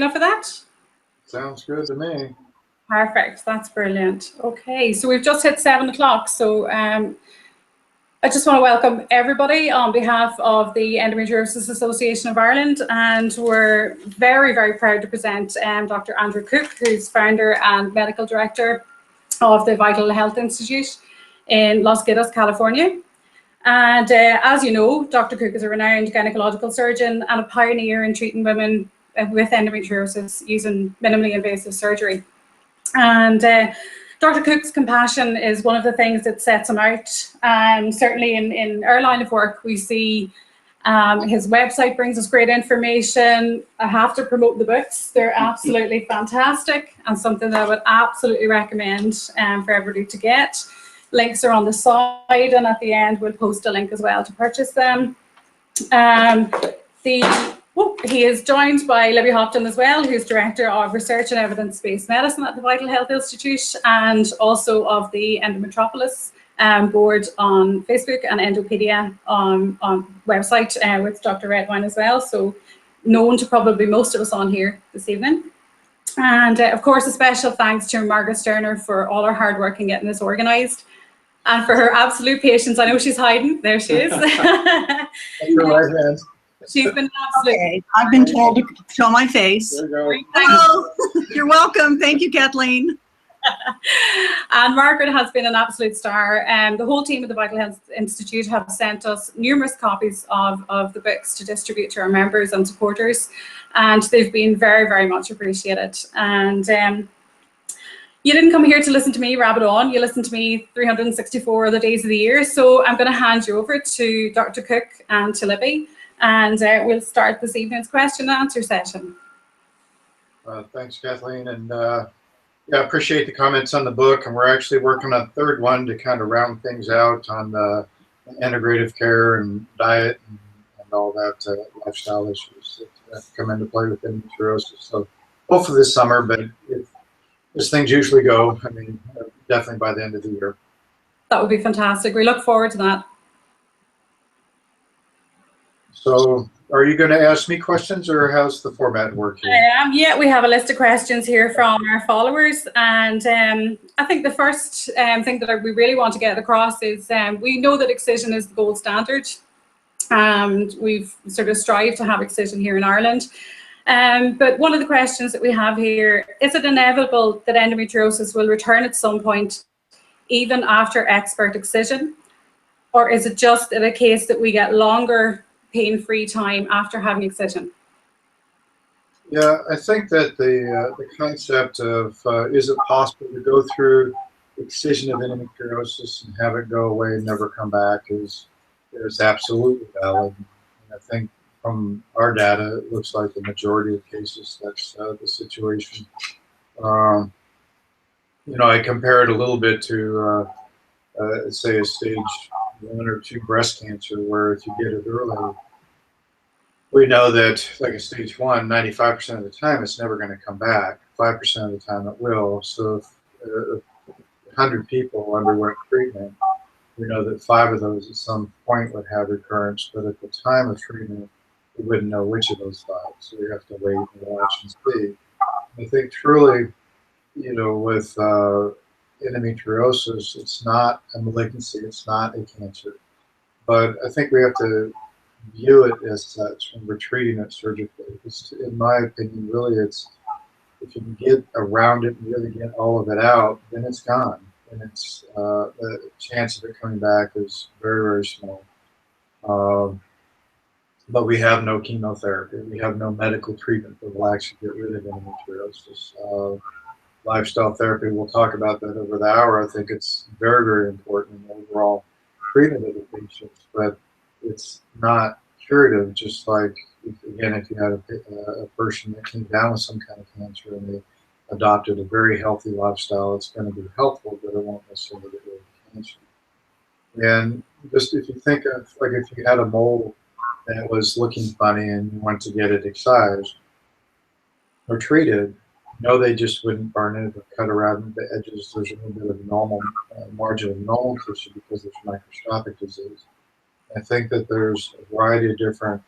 enough of that? Sounds good to me. Perfect. That's brilliant. Okay, so we've just hit 7 o'clock. So I just want to welcome everybody on behalf of the Endometriosis Association of Ireland, and we're very, very proud to present Dr. Andrew Cook, who's founder and medical director of the Vital Health Institute in Los Gatos, California. And as you know, Dr. Cook is a renowned gynecological surgeon and a pioneer in treating women with endometriosis using minimally invasive surgery. And Dr. Cook's compassion is one of the things that sets him out. Certainly in our line of work, we see his website brings us great information. I have to promote the books. They're absolutely fantastic and something that I would absolutely recommend for everybody to get. Links are on the side, and at the end we'll post a link as well to purchase them. He is joined by Libby Hopton as well, who's Director of Research and Evidence-Based Medicine at the Vital Health Institute, and also of the Endometriosis board on Facebook and Endopedia on website with Dr. Redwine as well, so known to probably most of us on here this evening. And of course, a special thanks to Margaret Sterner for all her hard work in getting this organised, and for her absolute patience. I know she's hiding. There she is. She's been absolutely. Okay. I've been told to show my face. There you go. Hello. You're welcome. Thank you, Kathleen. And Margaret has been an absolute star. The whole team at the Vital Health Institute have sent us numerous copies of the books to distribute to our members and supporters, and they've been very, very much appreciated. And you didn't come here to listen to me rabbit on. You listened to me 364 other days of the year. So I'm going to hand you over to Dr. Cook and to Libby, and we'll start this evening's question and answer session. Thanks, Kathleen, and yeah, I appreciate the comments on the book, and we're actually working on a third one to kind of round things out on the integrative care and diet and all that lifestyle issues that come into play with endometriosis. So hopefully this summer, but as things usually go, I mean, definitely by the end of the year. That would be fantastic. We look forward to that. So are you going to ask me questions, or how's the format working? Yeah, we have a list of questions here from our followers, and I think the first thing that we really want to get across is we know that excision is the gold standard, and we've sort of strived to have excision here in Ireland. But one of the questions that we have here, is it inevitable that endometriosis will return at some point, even after expert excision? Or is it just in a case that we get longer pain-free time after having excision? Yeah, I think that the concept of is it possible to go through excision of endometriosis and have it go away and never come back is absolutely valid. And I think from our data, it looks like the majority of cases that's the situation. You know, I compare it a little bit to say a stage 1 or 2 breast cancer, where if you get it early, we know that like a stage 1, 95% of the time it's never going to come back. 5% of the time it will. So if 100 people underwent treatment, we know that 5 of those at some point would have recurrence, but at the time of treatment, we wouldn't know which of those 5. So we have to wait and watch and see. I think truly, you know, with endometriosis, it's not a malignancy, it's not a cancer. But I think we have to view it as such when we're treating it surgically. It's, in my opinion, really, it's if you can get around it and really get all of it out, then it's gone. And it's the chance of it coming back is very, very small. But we have no chemotherapy. We have no medical treatment that will actually get rid of endometriosis. Lifestyle therapy, we'll talk about that over the hour. I think it's very, very important in the overall treatment of the patients, but it's not curative. Just like, if you had a person that came down with some kind of cancer and they adopted a very healthy lifestyle, it's going to be helpful, but it won't necessarily get rid of the cancer. And just if you think of, like, if you had a mole that was looking funny and you want to get it excised or treated, no, they just wouldn't burn it or cut around the edges. There's a little bit of normal margin of normal tissue because there's microscopic disease. I think that there's a variety of different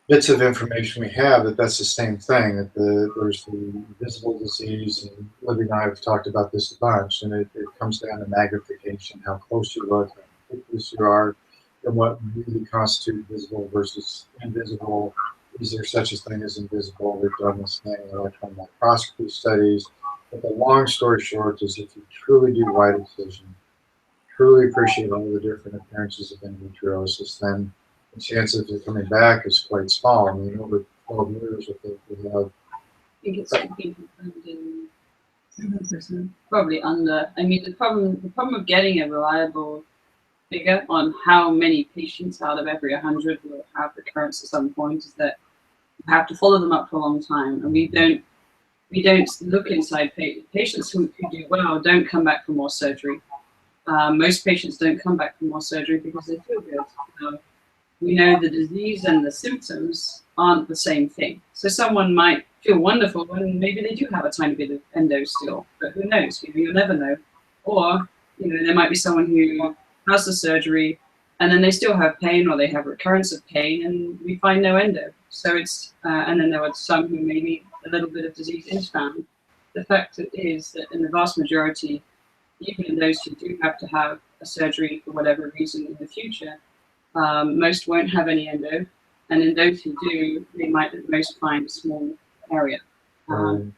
bits of information we have that that's the same thing, that there's the visible disease, and Libby and I have talked about this a bunch, and it comes down to magnification, how close you look, how close you are, and what really constitutes visible versus invisible. Is there such a thing as invisible? We've done this thing in electron microscopy studies, but the long story short is if you truly do wide excision, truly appreciate all the different appearances of endometriosis, then the chance of it coming back is quite small. I mean, over 12 years, I think we have. I think it's been confirmed in 7%, probably under. I mean, the problem of getting a reliable figure on how many patients out of every 100 will have recurrence at some point is that you have to follow them up for a long time, and we don't look inside patients who do well don't come back for more surgery. Most patients don't come back for more surgery because they feel good. We know the disease and the symptoms aren't the same thing. So someone might feel wonderful when maybe they do have a tiny bit of endo still, but who knows? You'll never know. Or there might be someone who has the surgery and then they still have pain, or they have recurrence of pain, and we find no endo. So it's and then there are some who maybe a little bit of disease is found. The fact is that in the vast majority, even in those who do have to have a surgery for whatever reason in the future, most won't have any endo, and in those who do, they might at most find a small area. And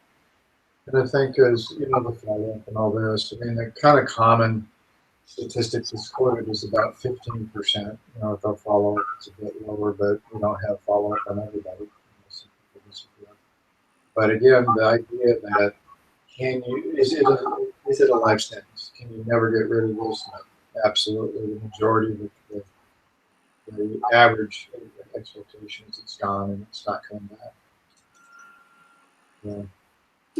I think as the follow-up and all this, I mean, the kind of common statistics is quoted is about 15%. With our follow-up, it's a bit lower, but we don't have follow-up on everybody. But again, the idea that is it a life sentence? Can you never get rid of this? No, absolutely. The majority of the average expectations, it's gone and it's not coming back. Yeah.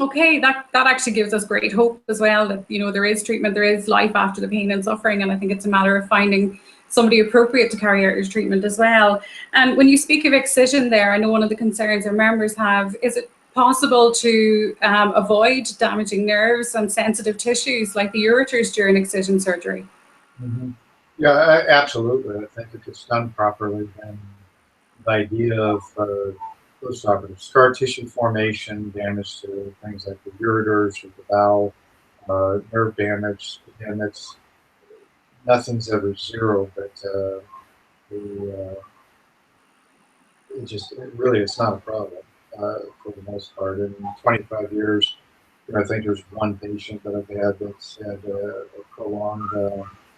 Okay, that actually gives us great hope as well that there is treatment, there is life after the pain and suffering, and I think it's a matter of finding somebody appropriate to carry out your treatment as well. And when you speak of excision there, I know one of the concerns our members have, is it possible to avoid damaging nerves and sensitive tissues like the ureters during excision surgery? Mm-hmm. Yeah, absolutely. I think if it's done properly, then the idea of postoperative scar tissue formation, damage to things like the ureters or the bowel, nerve damage, again, nothing's ever zero, but it's not a problem for the most part. In 25 years, I think there's one patient that I've had that's had a prolonged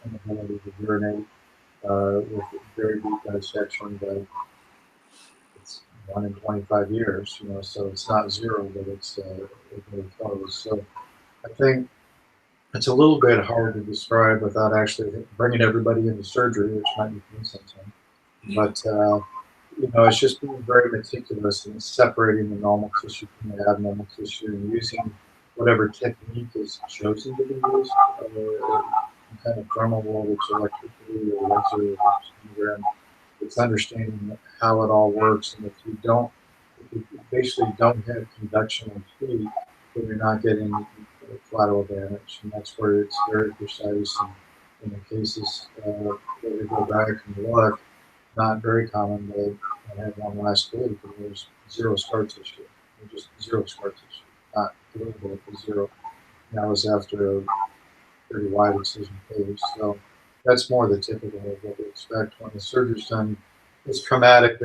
inability to urinate with very deep dissection, but it's 1 in 25 years, so it's not zero, but it's very close. So I think it's a little bit hard to describe without actually bringing everybody into surgery, which might be pain sometimes. But it's just being very meticulous in separating the normal tissue from the abnormal tissue and using whatever technique is chosen to be used, kind of thermal voltage, electricity, or laser, or it's understanding how it all works. And if you basically don't have conduction and heat, then you're not getting collateral damage, and that's where it's very precise. And in the cases that we go back and look, not very common, but I had one last week and there's zero scar tissue, just zero scar tissue, not deliverable, but zero. And that was after a pretty wide incision case. So that's more the typical of what we expect when the surgery's done. It's traumatic,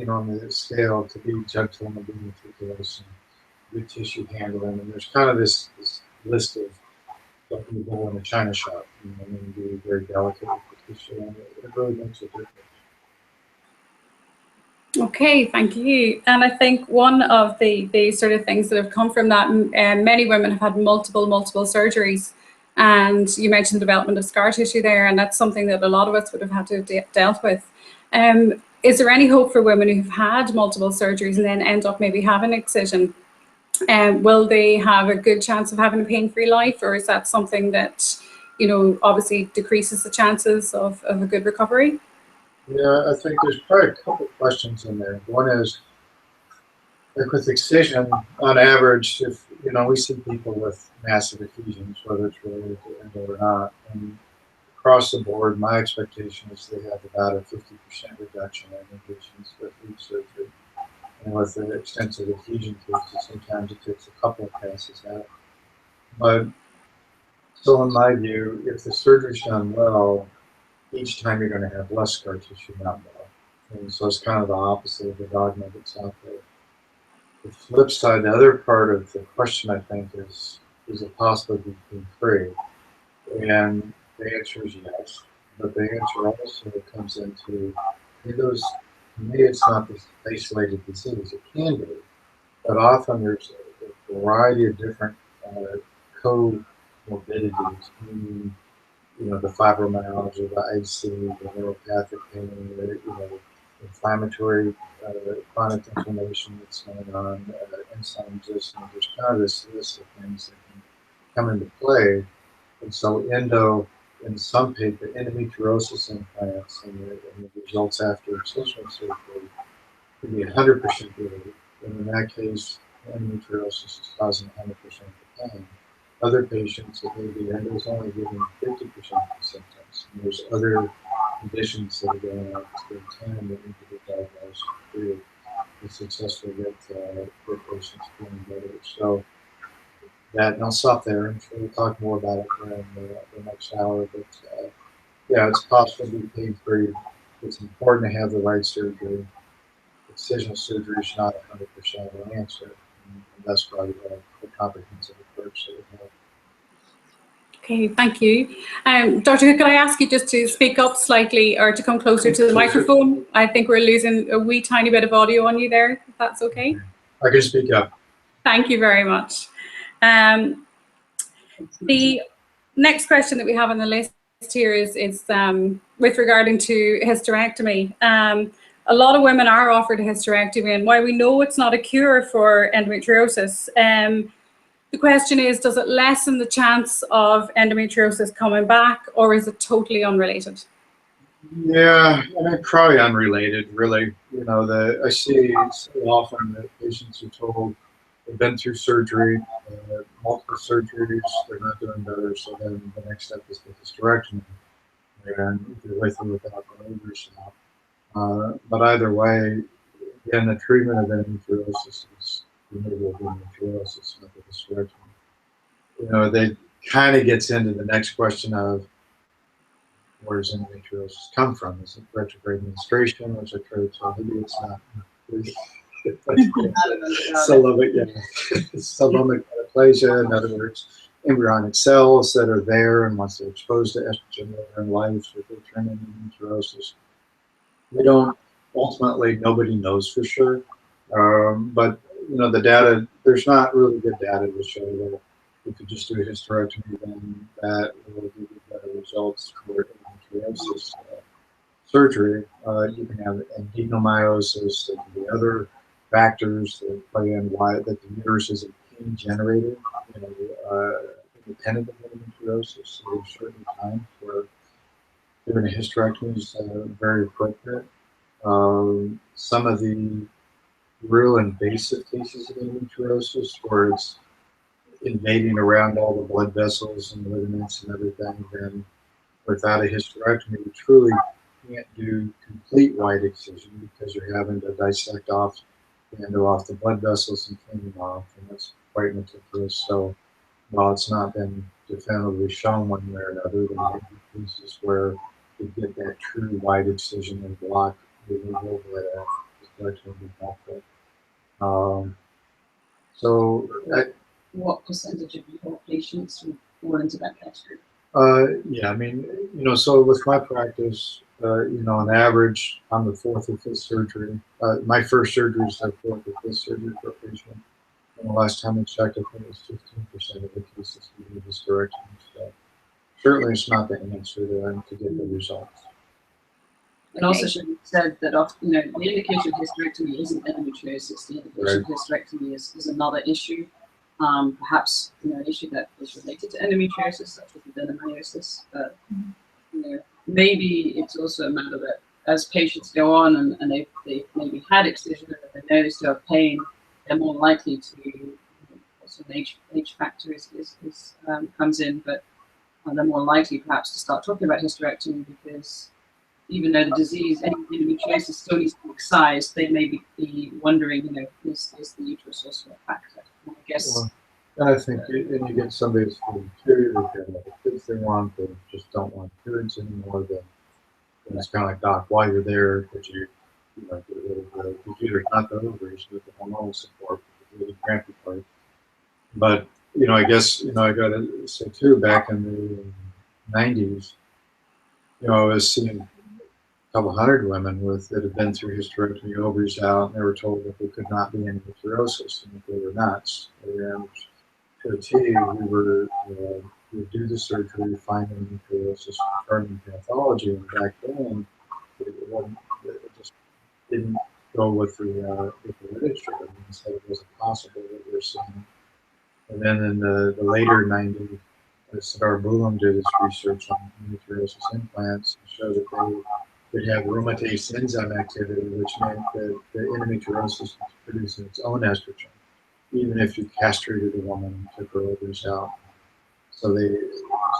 on the scale, to be gentle and be meticulous and good tissue handling. And there's kind of this list of what you go in a china shop, and be very delicate with the tissue, and it really makes a difference. Okay, thank you. And I think one of the sort of things that have come from that, many women have had multiple surgeries. And you mentioned development of scar tissue there, and that's something that a lot of us would have had to have dealt with. Is there any hope for women who've had multiple surgeries and then end up maybe having excision? Will they have a good chance of having a pain-free life, or is that something that, obviously decreases the chances of a good recovery? Yeah, I think there's probably a couple of questions in there. One is, like with excision, on average, if we see people with massive effusions, whether it's related to endo or not, and across the board, my expectation is they have about a 50% reduction in adhesions with each surgery. And with the extensive adhesion cases, sometimes it takes a couple of passes out. But still, in my view, if the surgery's done well, each time you're going to have less scar tissue, not more. And so it's kind of the opposite of the dogma that's out there. The flip side, the other part of the question, I think, is it possible to be free? And the answer is yes. But the answer also comes into those, to me, it's not this isolated disease. It can be. But often there's a variety of different comorbidities, meaning, the fibromyalgia, the IC, the neuropathic pain, the inflammatory chronic inflammation that's going on, insulin resistance. There's kind of this list of things that can come into play. And so in some paper, endometriosis implants and the results after excisional surgery can be 100% relief. And in that case, endometriosis is causing 100% of the pain. Other patients, it may be endo's only giving 50% of the symptoms. And there's other conditions that are going on at the same time that need to be diagnosed to successfully get patients feeling better. So that, and I'll stop there. I'm sure we'll talk more about it during the next hour. But yeah, it's possible to be pain-free. It's important to have the right surgery. Excisional surgery is not 100% of the answer. And that's why we have a comprehensive approach that we have. Okay, thank you. Dr. Cook, can I ask you just to speak up slightly or to come closer to the microphone? I think we're losing a wee tiny bit of audio on you there, if that's okay. I can speak up. Thank you very much. The next question that we have on the list here is with regarding to hysterectomy. A lot of women are offered a hysterectomy, and while we know it's not a cure for endometriosis, the question is, does it lessen the chance of endometriosis coming back, or is it totally unrelated? Yeah, I mean, probably unrelated, really. I see so often that patients are told they've been through surgery, multiple surgeries, they're not doing better, so then the next step is the hysterectomy. And if you're with them without going over yourself. But either way, again, the treatment of endometriosis is removal of endometriosis, not the hysterectomy. That kind of gets into the next question of where does endometriosis come from? Is it retrograde menstruation, or is it fertility? It's not. Celomic metaplasia, in other words, embryonic cells that are there, and once they're exposed to estrogen later in life, they turn into endometriosis. We don't, ultimately, nobody knows for sure. But, the data, there's not really good data to show that if you just do a hysterectomy, then that will give you better results for endometriosis surgery. You can have adenomyosis, there can be other factors that play in why that the uterus is a pain generator, independent of endometriosis. So there's certain times where doing a hysterectomy is very appropriate. Some of the real invasive cases of endometriosis, where it's invading around all the blood vessels and ligaments and everything, then without a hysterectomy, you truly can't do complete wide excision because you're having to dissect off the endo off the blood vessels and clean them off, and that's quite meticulous. So while it's not been definitively shown one way or another, there may be cases where you get that true wide excision and block removal that is going to be helpful. What percentage of your patients would fall into that category? Yeah, I mean, so with my practice, on average, I'm the fourth or fifth surgery. My first surgery is the fourth or fifth surgery for a patient. And the last time I checked, I think it was 15% of the cases we need hysterectomy. So certainly it's not the answer to get the results. And also should be said that often, the indication of hysterectomy isn't endometriosis. The indication of hysterectomy is another issue. Perhaps an issue that is related to endometriosis, such as adenomyosis. But maybe it's also a matter that as patients go on and they've maybe had excision and they know they still have pain, they're more likely to also an age factor comes in. But they're more likely perhaps to start talking about hysterectomy, because even though the disease, endometriosis, still needs to be excised, they may be wondering, you know, is the uterus also a factor? And I guess. Well, and I think, and you get somebody who's feeling curious, they've got the kids they want, they just don't want kids anymore, then it's kind of like, doc, while you're there, could you know, get rid of the computer, not the ovaries, but the hormonal support, the crampy part. But, you know, I guess, you know, I got to say too, back in the 90s, you know, I was seeing a couple hundred women that had been through hysterectomy, ovaries out, and they were told that there could not be endometriosis, and that they were nuts. And to a T, we would do the surgery, find endometriosis, confirming pathology, and back then, it just didn't go with the literature, and said it wasn't possible that we were seeing. And then in the later 90s, Sadar Bulam did his research on endometriosis implants and showed that they could have aromatase enzyme activity, which meant that the endometriosis was producing its own estrogen, even if you castrated a woman and took her ovaries out. So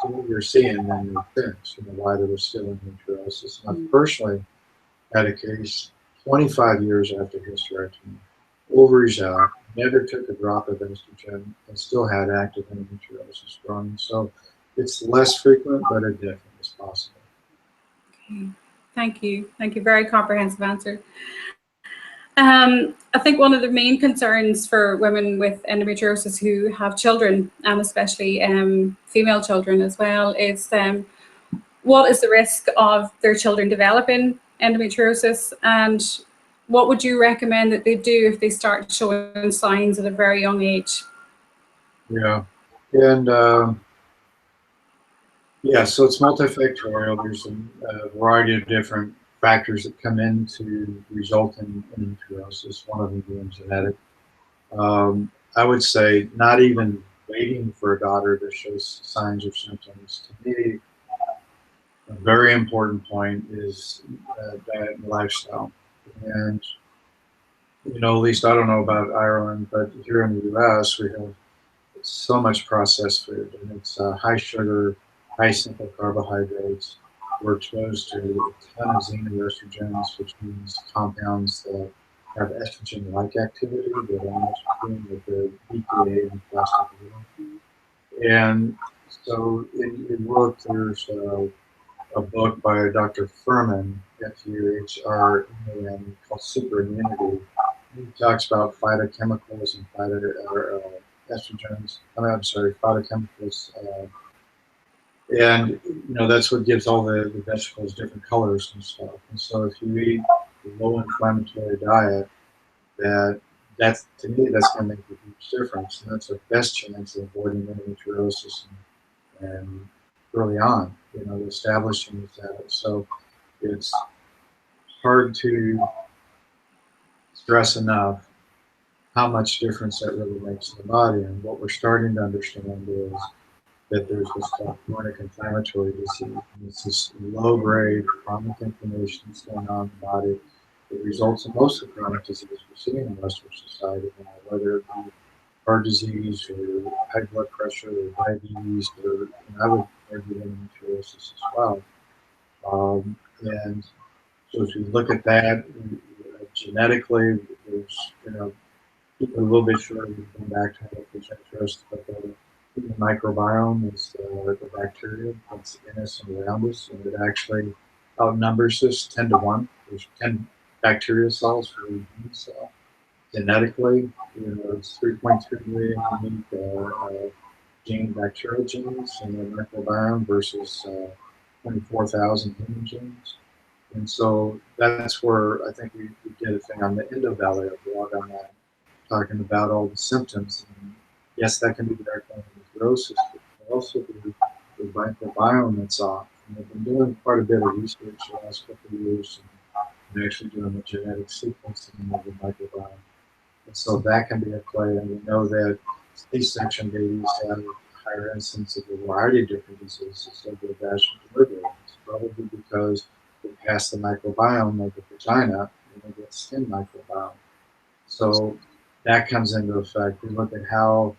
what you're seeing then your things, you know, why there was still endometriosis. And I personally had a case 25 years after hysterectomy, ovaries out, never took a drop of estrogen, and still had active endometriosis growing. So it's less frequent, but it definitely is possible. Okay. Thank you. Thank you. Very comprehensive answer. I think one of the main concerns for women with endometriosis who have children, and especially female children as well, is what is the risk of their children developing endometriosis, and what would you recommend that they do if they start showing signs at a very young age? Yeah, and yeah, so it's multifactorial. There's a variety of different factors that come into result in endometriosis, one of them being genetic. I would say not even waiting for a daughter to show signs or symptoms. To me, a very important point is diet and lifestyle. And, you know, at least I don't know about Ireland, but here in the US, we have so much processed food, and it's high sugar, high simple carbohydrates. We're exposed to a ton of xenoestrogens, which means compounds that have estrogen-like activity, that are estrogen with the BPA and plastic. And so in work, there's a book by Dr. Furman, F-U-H-R-M-A-N, called Super Immunity. He talks about phytochemicals and estrogens. I'm sorry, phytochemicals. And, you know, that's what gives all the vegetables different colors and stuff. And so if you eat a low inflammatory diet, that's to me, that's going to make a huge difference. And that's the best chance of avoiding endometriosis and early on, you know, establishing these habits. So it's hard to stress enough how much difference that really makes in the body. And what we're starting to understand is that there's this chronic inflammatory disease. And it's this low-grade chronic inflammation that's going on in the body that results in most of the chronic disease we're seeing in Western society now, whether it be heart disease or high blood pressure or diabetes, or, and I would argue endometriosis as well. And so if you look at that genetically, there's, you know, people a little bit short of going back to endometriosis, but the human microbiome is the bacteria that's in us and around us, and it actually outnumbers us 10 to 1. There's 10 bacteria cells for every human cell. Genetically, you know, it's 3.3 million unique bacterial genes in the microbiome versus 24,000 human genes. And so that's where I think we did a thing on the Endovalley, a blog on that, talking about all the symptoms. And yes, that can be direct endometriosis, but it can also be the microbiome that's off. And we've been doing quite a bit of research the last couple of years and actually doing the genetic sequencing of the microbiome. And so that can be at play. And we know that C-section babies have higher incidence of a variety of different diseases of the vaginal delivery. It's probably because they pass the microbiome of the vagina and they get skin microbiome. So that comes into effect. We look at how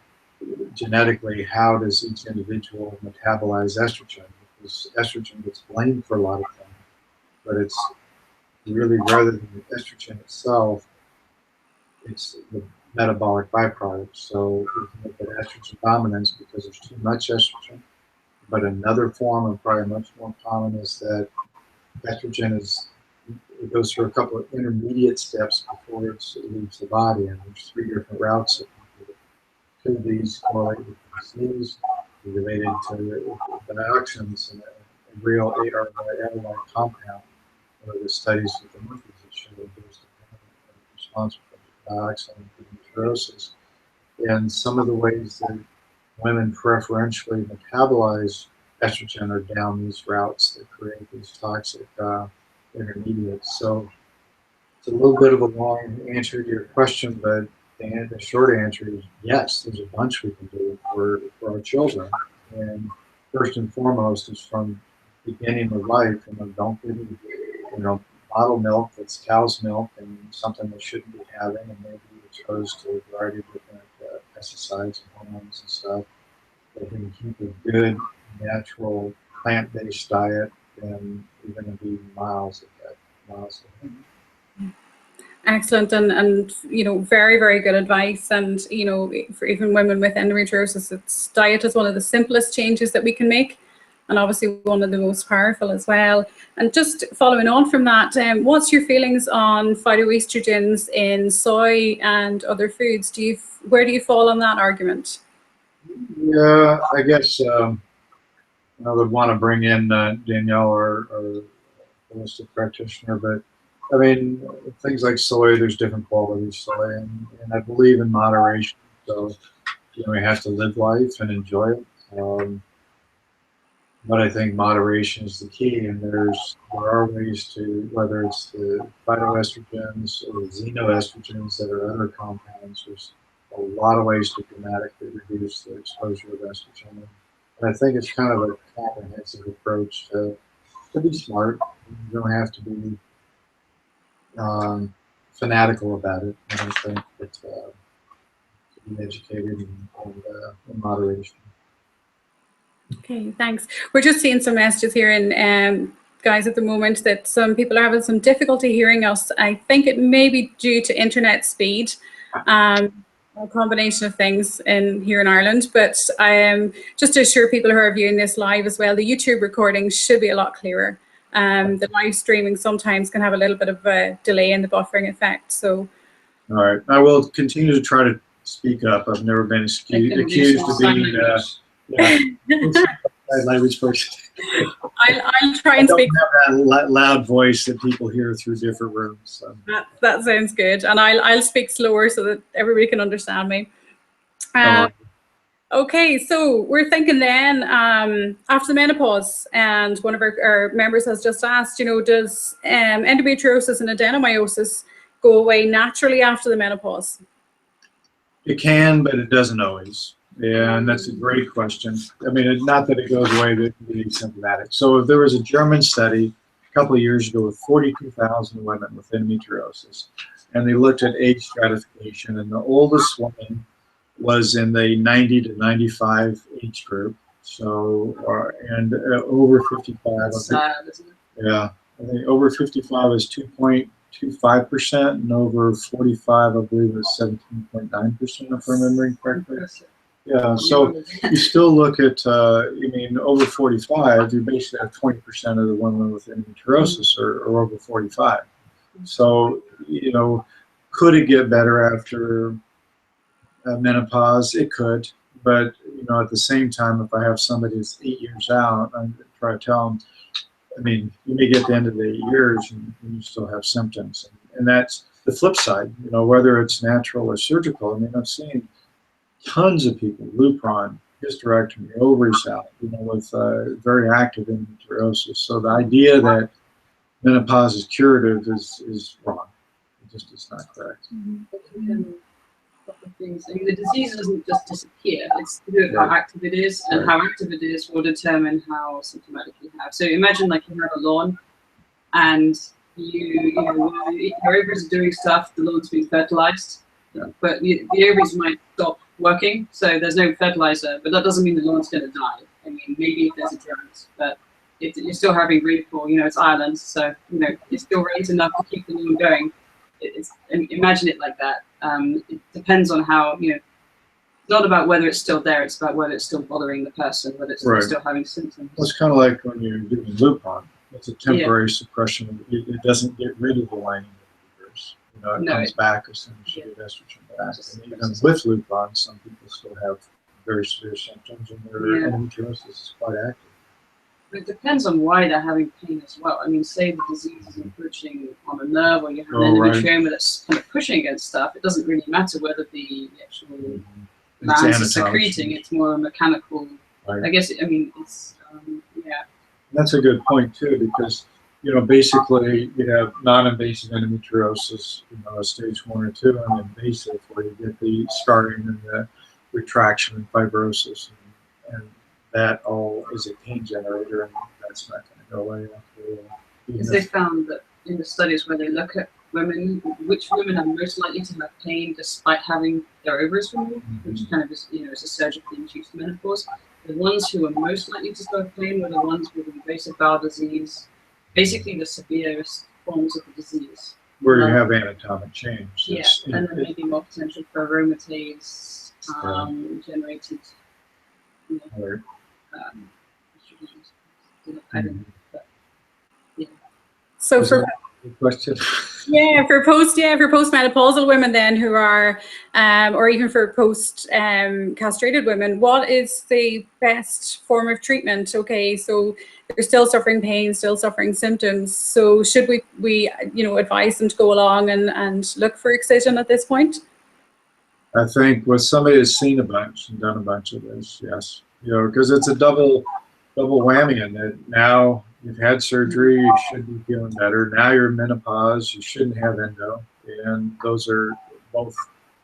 genetically, how does each individual metabolize estrogen? Because estrogen gets blamed for a lot of things, but it's really, rather than the estrogen itself, it's the metabolic byproduct. So we can look at estrogen dominance because there's too much estrogen. But another form, and probably much more common, is that estrogen it goes through a couple of intermediate steps before it leaves the body, and there's 3 different routes. Two of these correlate with disease related to dioxins and a real ARY compound. One of the studies with the monkeys that showed there's responsible for dioxin and endometriosis. And some of the ways that women preferentially metabolize estrogen are down these routes that create these toxic intermediates. So it's a little bit of a long answer to your question, but the short answer is yes, there's a bunch we can do for our children. And first and foremost is from beginning of life, don't give them, bottled milk that's cow's milk and something they shouldn't be having, and maybe exposed to a variety of different pesticides and hormones and stuff. They can keep a good, natural, plant-based diet, and you're going to be miles ahead. Excellent, and very, very good advice. And for even women with endometriosis, diet is one of the simplest changes that we can make, and obviously one of the most powerful as well. And just following on from that, what's your feelings on phytoestrogens in soy and other foods? Where do you fall on that argument? Yeah, I guess I would want to bring in Danielle, our holistic practitioner, but I mean, things like soy, there's different qualities of soy, and I believe in moderation. So, we have to live life and enjoy it. But I think moderation is the key, and there are ways to, whether it's the phytoestrogens or the xenoestrogens that are other compounds, there's a lot of ways to dramatically reduce the exposure of estrogen. And I think it's kind of a comprehensive approach to be smart. You don't have to be fanatical about it. I don't think that to be educated and in moderation. Okay, thanks. We're just seeing some messages here in guys at the moment that some people are having some difficulty hearing us. I think it may be due to internet speed, a combination of things here in Ireland. But just to assure people who are viewing this live as well, the YouTube recording should be a lot clearer. The live streaming sometimes can have a little bit of a delay in the buffering effect. So, all right, I will continue to try to speak up. I've never been accused of being language person. I'll try and speak. I don't have that loud voice that people hear through different rooms. So. That sounds good, and I'll speak slower so that everybody can understand me. Okay, so we're thinking then after the menopause, and one of our members has just asked, does endometriosis and adenomyosis go away naturally after the menopause? It can, but it doesn't always. Yeah, and that's a great question. I mean, not that it goes away, but it can be asymptomatic. So if there was a German study a couple of years ago with 42,000 women with endometriosis, and they looked at age stratification, and the oldest woman was in the 90 to 95 age group. So, and over 55. Sad, isn't it? Yeah, I think over 55 is 2.25%, and over 45, I believe, is 17.9%, if I'm remembering correctly. Yeah, so you still look at, over 45, you basically have 20% of the women with endometriosis are over 45. So, could it get better after menopause? It could, but, at the same time, if I have somebody that's 8 years out, I try to tell them, you may get to the end of the 8 years and you still have symptoms. And that's the flip side, whether it's natural or surgical. I've seen tons of people, Lupron, hysterectomy, ovaries out, with very active endometriosis. So the idea that menopause is curative is wrong. It just is not correct. Things. The disease doesn't just disappear. It's to do with how active it is, and how active it is will determine how symptomatic you have. So imagine like you have a lawn, and your ovaries are doing stuff. The lawn's being fertilized, but the ovaries might stop working, so there's no fertilizer, but that doesn't mean that no one's going to die. I mean, maybe if there's a drought, but you're still having rainfall. You know, it's Ireland, so you know it still rains enough to keep the lawn going. Imagine it like that. It depends on how, you know. It's not about whether it's still there; it's about whether it's still bothering the person, whether it's still having symptoms. Well, it's kind of like when you're doing lupon. It's a temporary suppression. It doesn't get rid of the lining of the uterus. You know, it comes back as soon as you get estrogen back. And even with lupon, some people still have very severe symptoms, and their endometriosis is quite active. But it depends on why they're having pain as well. I mean, say the disease is encroaching on a nerve, or you have an endometrioma that's kind of pushing against stuff. It doesn't really matter whether the actual glands are secreting. It's more a mechanical. I guess. I mean, it's That's a good point too, because you know, basically you have non-invasive endometriosis, you know, stage 1 or 2, and invasive where you get the scarring and the retraction and fibrosis, and that all is a pain generator, and that's not going to go away after. Because they found that in the studies where they look at women, which women are most likely to have pain despite having their ovaries removed, which kind of is, you know, is a surgically induced menopause. The ones who are most likely to start pain were the ones with invasive bowel disease, basically the severest forms of the disease. Where you have anatomic change. Yeah, and then maybe more potential for aromatase generated. You know, So for question. for postmenopausal women then who are or even for post castrated women, what is the best form of treatment? Okay, so they're still suffering pain, still suffering symptoms. So should we you know, advise them to go along and look for excision at this point? I think with somebody that's seen a bunch and done a bunch of this, yes. You know, because it's a double whammy in that now you've had surgery, you should be feeling better. Now you're in menopause, you shouldn't have endo, and those are both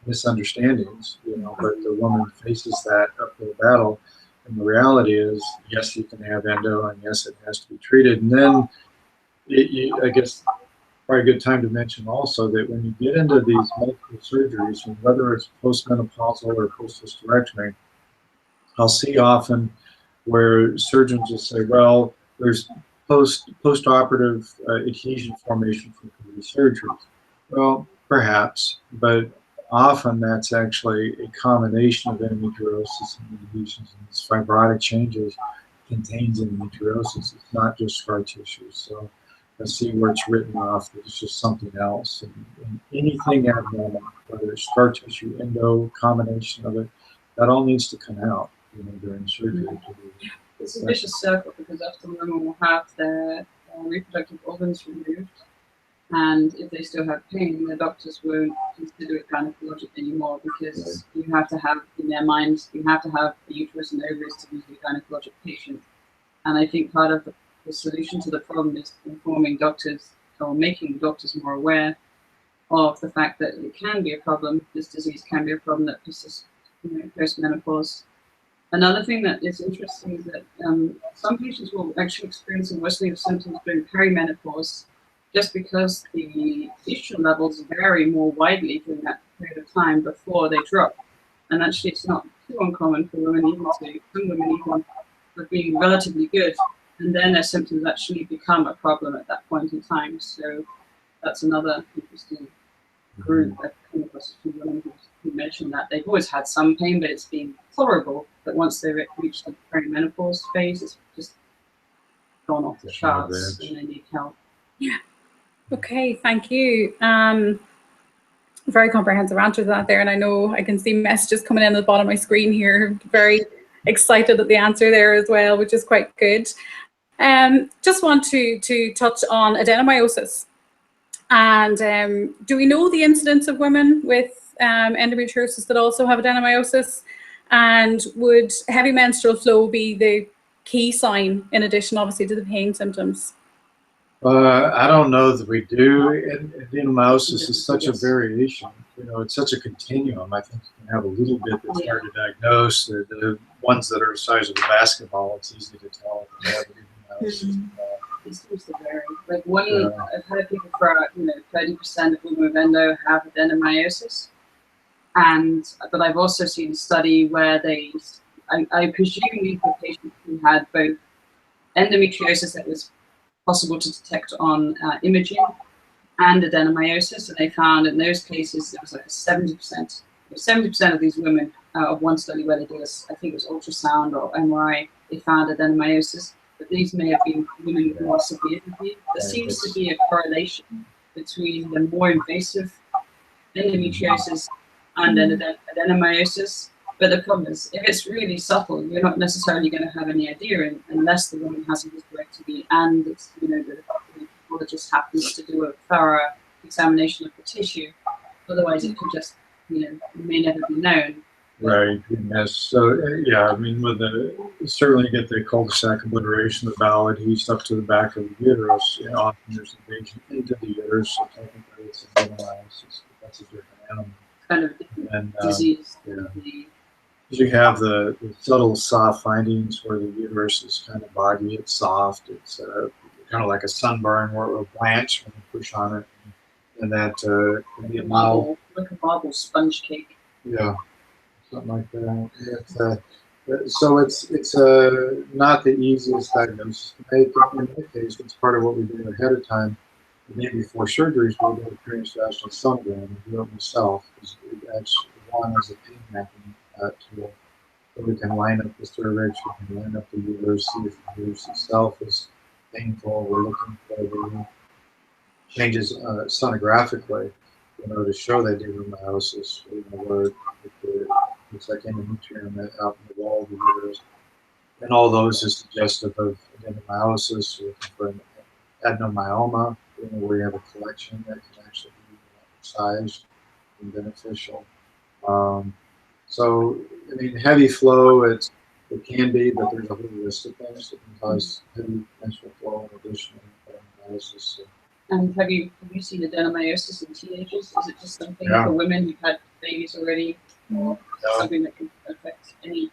misunderstandings, you know, but the woman faces that uphill battle, and the reality is, yes, you can have endo, and yes, it has to be treated. And then, I guess, probably a good time to mention also that when you get into these multiple surgeries, and whether it's postmenopausal or post-hysterectomy, I'll see often where surgeons will say, well, there's post-operative adhesion formation from previous surgeries. Well, perhaps, but often that's actually a combination of endometriosis and adhesions, and these fibrotic changes contains endometriosis. It's not just scar tissue. So I see where it's written off that it's just something else. And anything abnormal, whether it's scar tissue, endo, combination of it, that all needs to come out, you know, during surgery. It's a vicious circle, because often women will have their reproductive organs removed, and if they still have pain, the doctors won't consider it gynecologic anymore, because you have to have, in their minds, you have to have a uterus and ovaries to be a gynecologic patient. And I think part of the solution to the problem is informing doctors, or making doctors more aware of the fact that it can be a problem. This disease can be a problem that persists, you know, post-menopause. Another thing that is interesting is that some patients will actually experience a worsening of symptoms during perimenopause, just because the estrogen levels vary more widely during that period of time before they drop. And actually, it's not too uncommon for women even to, some women even for being relatively good, and then their symptoms actually become a problem at that point in time. So that's another interesting group. I've come across a few women who mentioned that they've always had some pain, but it's been tolerable. But once they reach the perimenopause phase, it's just gone off the charts, and they need help. Yeah. Okay, thank you. Very comprehensive answer to that there, and I know I can see messages coming in at the bottom of my screen here. Very excited at the answer there as well, which is quite good. Just want to touch on adenomyosis. And do we know the incidence of women with endometriosis that also have adenomyosis? And would heavy menstrual flow be the key sign, in addition, obviously, to the pain symptoms? I don't know that we do. Adenomyosis is such a variation. You know, it's such a continuum. I think you can have a little bit that's hard to diagnose. The ones that are the size of a basketball, it's easy to tell if they have adenomyosis. It seems to vary. Like I've heard people for 30% of women with endo have adenomyosis, But I've also seen a study where I presume these were patients who had both endometriosis that was possible to detect on imaging and adenomyosis, and they found in those cases there was like a 70% of these women of one study where they did I think it was ultrasound or MRI, they found adenomyosis, but these may have been women with more severe disease. There seems to be a correlation between the more invasive endometriosis and adenomyosis. But the problem is, if it's really subtle, you're not necessarily going to have any idea unless the woman has a hysterectomy and it's, the pathologist happens to do a thorough examination of the tissue. Otherwise, it could just, may never be known. Right. Yes. So yeah, I mean, certainly get the cul-de-sac obliteration, the bowel adhesion up to the back of the uterus. Often there's invasion into the uterus, so technically it's adenomyosis. That's a different animal. Kind of a different disease. Yeah. You have the subtle soft findings where the uterus is kind of boggy, it's soft, it's kind of like a sunburn where it will blanch when you push on it, and that can be a mild, like a marble sponge cake. Yeah, something like that. So it's not the easiest diagnosis to make. In my case, it's part of what we do ahead of time. The day before surgeries, we'll do a transvaginal sonogram and do it myself. That's one is a pain mapping tool. So we can line up the cervix, we can line up the uterus, see if the uterus itself is painful. We're looking for the changes sonographically, to show that adenomyosis, where it's like endometrium out in the wall of the uterus. And all those is suggestive of adenomyosis. We're looking for an adenomyoma, where you have a collection that can actually be sized and beneficial. So, I mean, heavy flow, it can be, but there's a whole list of things that can cause heavy menstrual flow in addition to adenomyosis. So. And have you seen adenomyosis in teenagers? Is it just something for women who've had babies already? Something that can affect any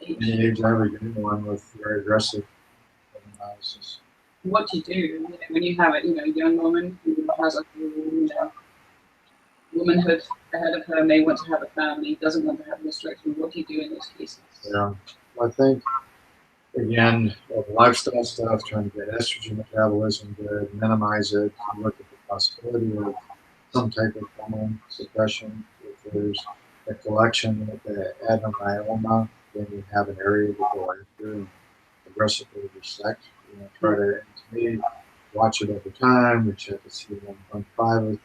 age? Any age, I would do one with very aggressive adenomyosis. What do you do when you have a young woman who has a womanhood ahead of her, may want to have a family, doesn't want to have a hysterectomy? What do you do in those cases? Yeah, I think, again, lifestyle stuff, trying to get estrogen metabolism good, minimize it, look at the possibility of some type of hormone suppression. If there's a collection with the adenomyoma, then you have an area to go after and aggressively resect. Try to watch it over time. We check to see 1.5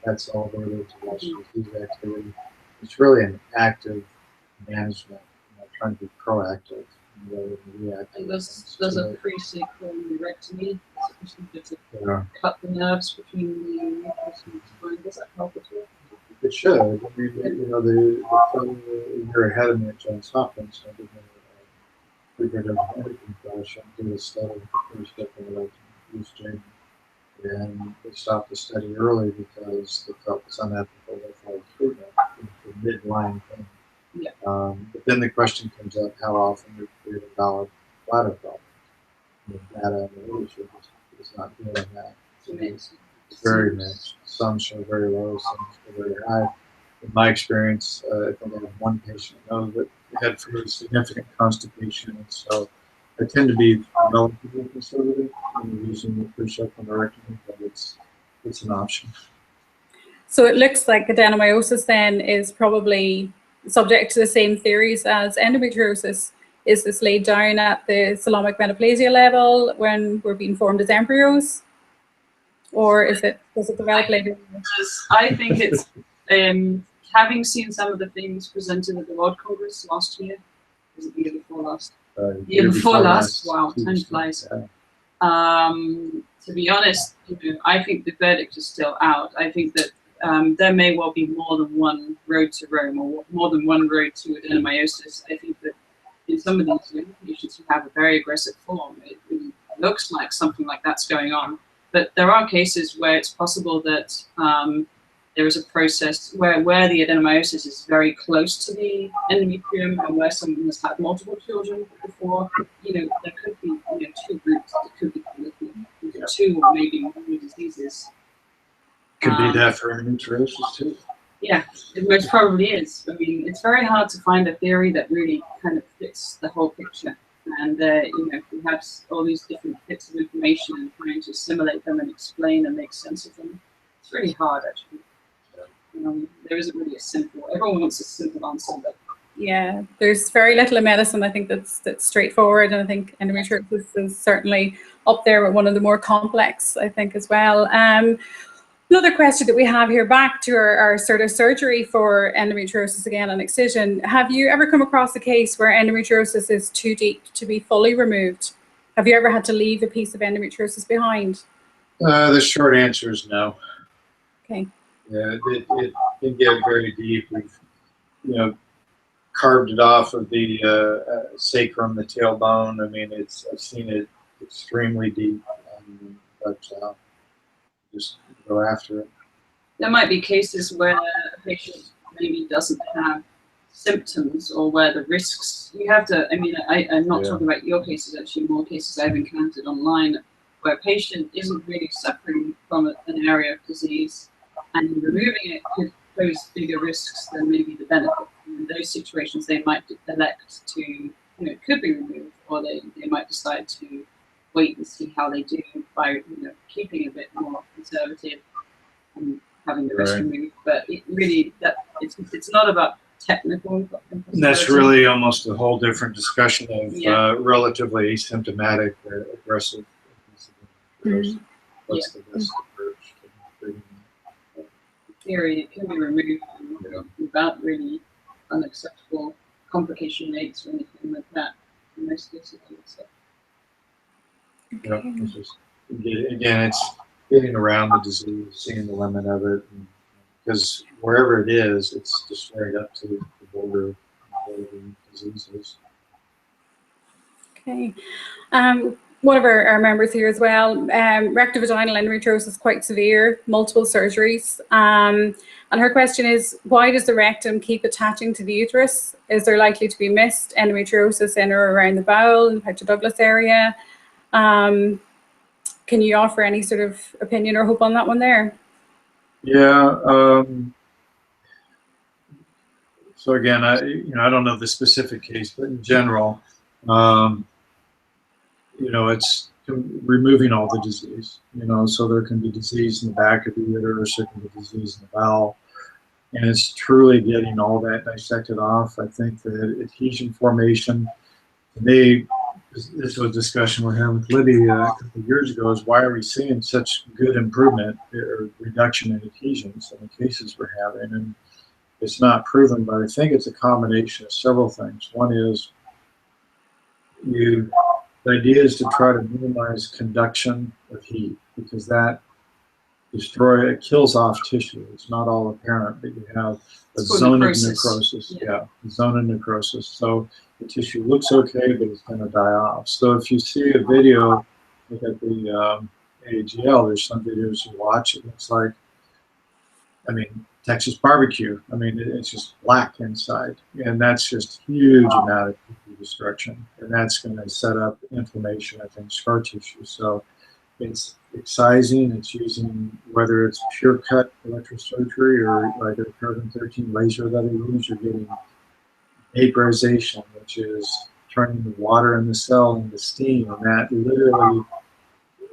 that's all there is to watch disease activity. It's really an active management, trying to be proactive rather than reactive. And there's a pre-sacral-neurectomy. To cut the nerves between the uterus and the spine. Does that help at all? It should. I mean, you're ahead of me at Johns Hopkins. I did a prenatal endocrine fellowship, did a study with the first step in the and they stopped the study early because they felt it was unethical with treatment for midline pain. Yeah. But then the question comes up: how often do we create a valid bladder problem? The data in the literature is not doing that. It's very mixed. Some show very low, some show very high. In my experience, I think I have one patient I know that had very significant constipation, and so I tend to be relatively conservative in using the pre-sacral neurectomy, but it's an option. So it looks like adenomyosis then is probably subject to the same theories as endometriosis. Is this laid down at the coelomic metaplasia level when we're being formed as embryos? Or does it develop later? I think it's, having seen some of the things presented at the World Congress last year, was it the year before last? Year before last, wow, time flies. To be honest, I think the verdict is still out. I think that there may well be more than one road to Rome, or more than one road to adenomyosis. I think that in some of these patients who have a very aggressive form, it really looks like something like that's going on. But there are cases where it's possible that there is a process where the adenomyosis is very close to the endometrium, and where someone has had multiple children before, there could be two groups that could be two or maybe more diseases. Could be that for endometriosis too. Yeah, it most probably is. I mean, it's very hard to find a theory that really kind of fits the whole picture. And, if we have all these different bits of information and trying to assimilate them and explain and make sense of them, it's really hard, actually. There isn't really a simple, everyone wants a simple answer, but yeah, there's very little in medicine, I think, that's straightforward, and I think endometriosis is certainly up there with one of the more complex, I think, as well. Another question that we have here, back to our sort of surgery for endometriosis again and excision. Have you ever come across a case where endometriosis is too deep to be fully removed? Have you ever had to leave a piece of endometriosis behind? The short answer is no. Okay. Yeah, it can get very deep. We've, carved it off of the sacrum, the tailbone. I mean, I've seen it extremely deep, but just go after it. there might be cases where a patient maybe doesn't have symptoms, or where the risks, you have to, I mean, I'm not talking about your cases, actually, more cases I've encountered online, where a patient isn't really suffering from an area of disease, and removing it could pose bigger risks than maybe the benefit. In those situations, they might elect to, it could be removed, or they might decide to wait and see how they do by, keeping a bit more conservative and having the rest removed. But it really, it's not about technical. That's really almost a whole different discussion of relatively asymptomatic or aggressive. What's the best approach to treating that? In theory, it can be removed without really unacceptable complication rates or anything like that. In most cases, I would say. It's just, again, it's getting around the disease, seeing the limit of it, because wherever it is, it's just right up to the border of diseases. Okay. One of our members here as well, rectovaginal endometriosis is quite severe, multiple surgeries. And her question is, why does the rectum keep attaching to the uterus? Is there likely to be missed endometriosis in or around the bowel, in the Petra Douglas area? Can you offer any sort of opinion or hope on that one there? Yeah. So again, I don't know the specific case, but in general, it's removing all the disease. So there can be disease in the back of the uterus, there can be disease in the bowel, and it's truly getting all that dissected off. I think that adhesion formation, this was a discussion we're having with Libby a couple of years ago, is why are we seeing such good improvement or reduction in adhesions in the cases we're having? And it's not proven, but I think it's a combination of several things. One is the idea is to try to minimize conduction of heat, because that kills off tissue. It's not all apparent, but you have a zone of necrosis. Yeah, zone of necrosis. So the tissue looks okay, but it's going to die off. So if you see a video, look at the AGL, there's some videos you watch, it looks like, Texas barbecue. It's just black inside, and that's just huge amount of tissue destruction, and that's going to set up inflammation, I think, scar tissue. So it's excising. It's using, whether it's pure cut electrosurgery or like a carbon-13 laser that I use, you're getting vaporization, which is turning the water in the cell into steam, and that literally,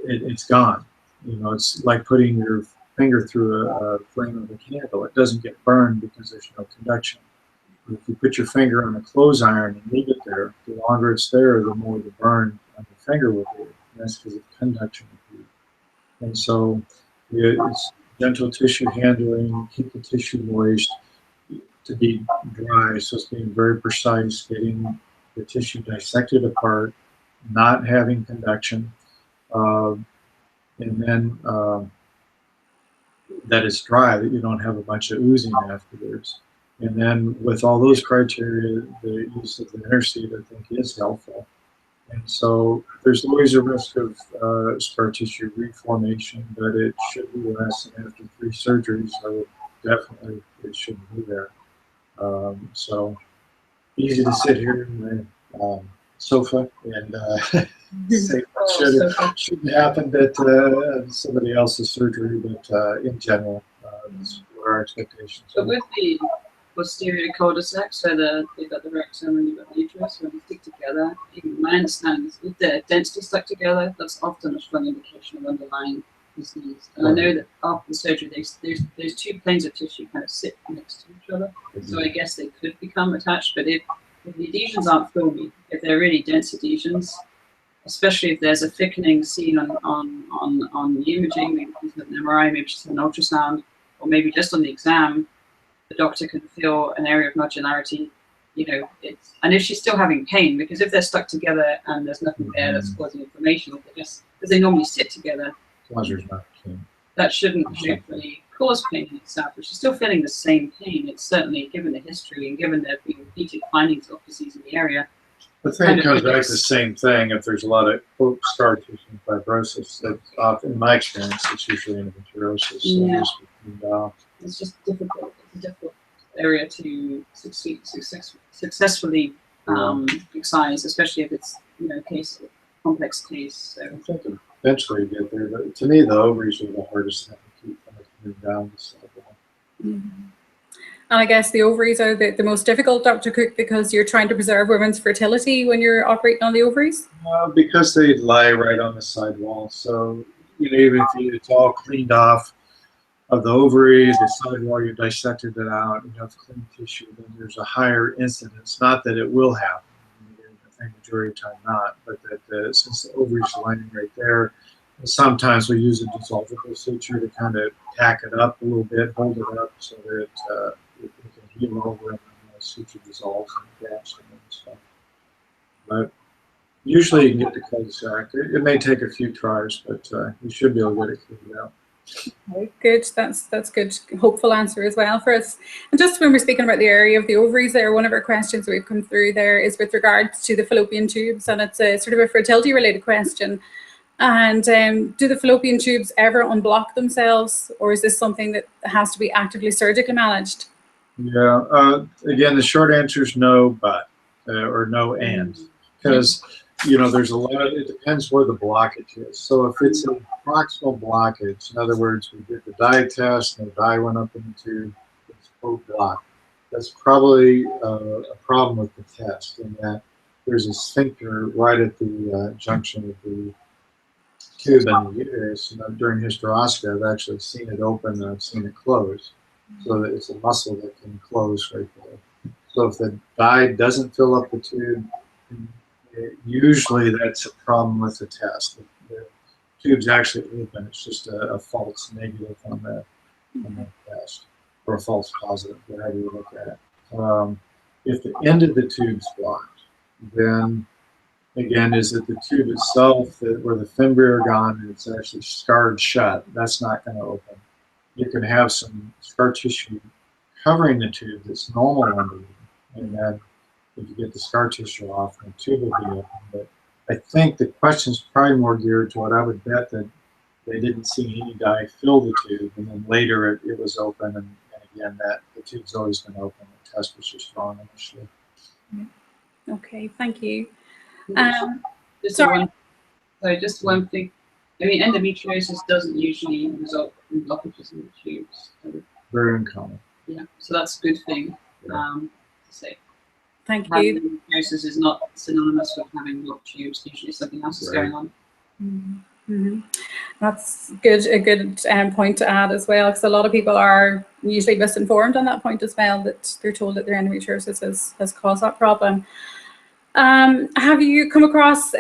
it's gone. It's like putting your finger through a flame of a candle. It doesn't get burned because there's no conduction. But if you put your finger on a clothes iron and leave it there, the longer it's there, the more the burn on the finger will be. And that's because of conduction of heat. And so it's gentle tissue handling, keep the tissue moist, to be dry. So it's being very precise, getting the tissue dissected apart, not having conduction, and then that it's dry, that you don't have a bunch of oozing afterwards. And then with all those criteria, the use of the interseed, I think, is helpful. And so there's always a risk of scar tissue reformation, but it should be less. And after 3 surgeries, definitely it shouldn't be there. So easy to sit here in the sofa and say shouldn't happen, but somebody else's surgery. But in general, it's our expectations. But with the posterior cul-de-sacs, so they've got the rectum and you've got the uterus, when they stick together, my understanding is if they're densely stuck together, that's often a strong indication of underlying disease. And I know that after the surgery, those two planes of tissue kind of sit next to each other. So I guess they could become attached, but if the adhesions aren't filmy, if they're really dense adhesions, especially if there's a thickening seen on the imaging, maybe an MRI, maybe just an ultrasound, or maybe just on the exam, the doctor can feel an area of nodularity. You know, and if she's still having pain, because if they're stuck together and there's nothing there that's causing inflammation, because they normally sit together, that shouldn't hopefully cause pain in itself. But she's still feeling the same pain. It's certainly, given the history and given there being repeated findings of disease in the area. The thing comes back to the same thing. If there's a lot of scar tissue and fibrosis, that in my experience, it's usually endometriosis. So it's just difficult. It's a difficult area to successfully excise, especially if it's complex case. So I think eventually you get there. But to me, the ovaries are the hardest thing to keep coming down the cell wall. And I guess the ovaries are the most difficult, Dr. Cook, because you're trying to preserve women's fertility when you're operating on the ovaries? Because they lie right on the side wall. So, even if it's all cleaned off of the ovary, the side wall, you dissected it out, you have clean tissue, then there's a higher incidence. Not that it will happen. I think majority of the time not, but that since the ovaries are lying right there, sometimes we use a dissolvable suture to kind of tack it up a little bit, hold it up so that it can heal over and the suture dissolves and gaps and stuff. But usually you can get the cul-de-sac. It may take a few tries, but you should be able to get it cleaned out. Okay, good. That's good. Hopeful answer as well for us. And just when we're speaking about the area of the ovaries there, one of our questions that we've come through there is with regards to the fallopian tubes, and it's a sort of a fertility related question. And do the fallopian tubes ever unblock themselves, or is this something that has to be actively surgically managed? Yeah, again, the short answer is no, but, or no and, because, there's a lot, it depends where the blockage is. So if it's a proximal blockage, in other words, we did the dye test and the dye went up in the tube, it's blocked. That's probably a problem with the test, in that there's a sphincter right at the junction of the tube and the uterus. During hysteroscopy, I've actually seen it open and I've seen it close. So that it's a muscle that can close right there. So if the dye doesn't fill up the tube, usually that's a problem with the test. The tube's actually open. It's just a false negative on the test, or a false positive, whatever you look at it. If the end of the tube's blocked, then again, is that the tube itself, where the fimbriae are gone and it's actually scarred shut, that's not going to open. You can have some scar tissue covering the tube that's normal underneath, and then if you get the scar tissue off, the tube will be open. But I think the question's probably more geared to what I would bet, that they didn't see any dye fill the tube, and then later it was open, and again, that the tube's always been open. The test was just wrong initially. Okay, thank you. Just one thing. I mean, endometriosis doesn't usually result in blockages in the tubes. Very uncommon. Yeah, so that's a good thing to say. Thank you. Endometriosis is not synonymous with having blocked tubes. Usually something else is going on. Mm-hmm. That's good. A good point to add as well, because a lot of people are usually misinformed on that point as well, that they're told that their endometriosis has caused that problem. Have you come across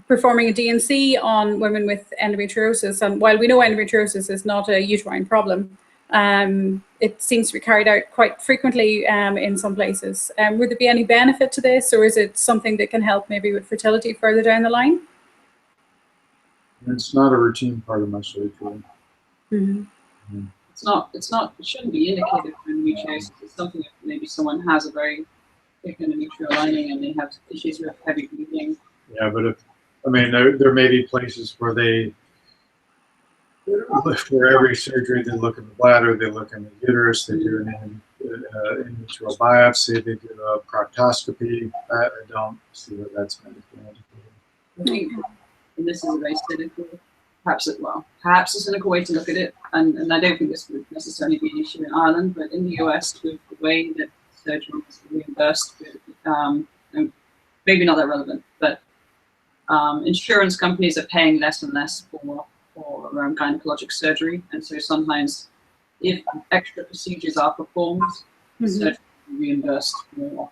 performing a D&C on women with endometriosis? And while we know endometriosis is not a uterine problem, it seems to be carried out quite frequently in some places. Would there be any benefit to this, or is it something that can help maybe with fertility further down the line? It's not a routine part of my surgery. It's not, it shouldn't be indicated for endometriosis. It's something that maybe someone has a very thick endometrial lining and they have issues with heavy bleeding. Yeah, but there may be places where for every surgery, they look in the bladder, they look in the uterus, they do an endometrial biopsy, they do a proctoscopy. I don't see where that's going to be indicated. I think, and this is a very cynical perhaps a cynical way to look at it, and I don't think this would necessarily be an issue in Ireland, but in the US, with the way that surgery is reimbursed, maybe not that relevant, but insurance companies are paying less and less for gynecologic surgery, and so sometimes if extra procedures are performed, surgery is reimbursed more.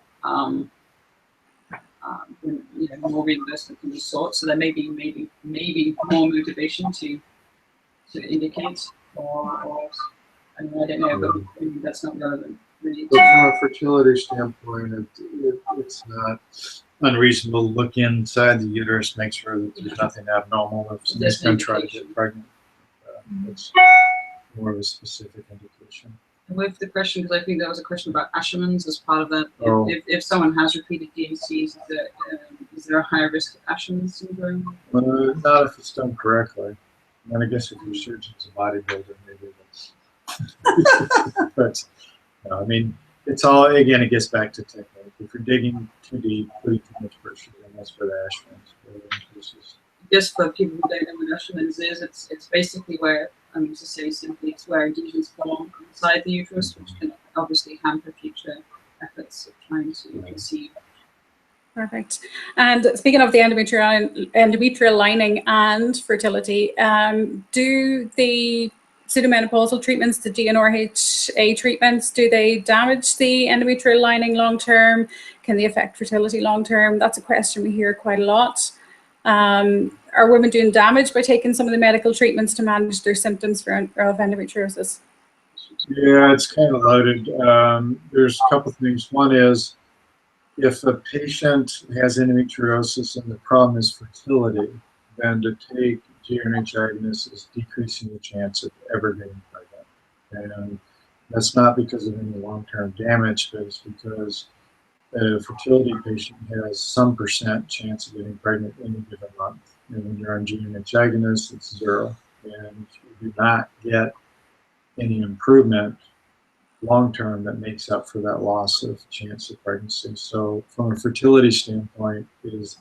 More reimbursement can be sought, so there may be more motivation to indicate, or I don't know, but maybe that's not relevant. Really. But from a fertility standpoint, it's not unreasonable to look inside the uterus, make sure that there's nothing abnormal if somebody's going to try to get pregnant. It's more of a specific indication. And with the question, because I think there was a question about Asherman's as part of that. Oh. If someone has repeated DNCs, is there a higher risk of Asherman's syndrome? Not if it's done correctly. And I guess if your surgeon's a bodybuilder, maybe that's. But no, I mean, it's all, again, it gets back to technique. If you're digging too deep, putting too much pressure, then that's where the Asherman's. Just for people who don't know what Asherman's is, it's basically where, to say simply, it's where adhesions form inside the uterus, which can obviously hamper future efforts of trying to conceive. Perfect. And speaking of the endometrial lining and fertility, do the pseudomenopausal treatments, the GnRHA treatments, do they damage the endometrial lining long term? Can they affect fertility long term? That's a question we hear quite a lot. Are women doing damage by taking some of the medical treatments to manage their symptoms of endometriosis? Yeah, it's kind of loaded. There's a couple of things. One is, if a patient has endometriosis and the problem is fertility, then to take GnRH agonists is decreasing the chance of ever getting pregnant. And that's not because of any long-term damage, but it's because a fertility patient has some % chance of getting pregnant any given month. And when you're on GnRH agonists, it's 0. And you do not get any improvement long-term that makes up for that loss of chance of pregnancy. So from a fertility standpoint, it's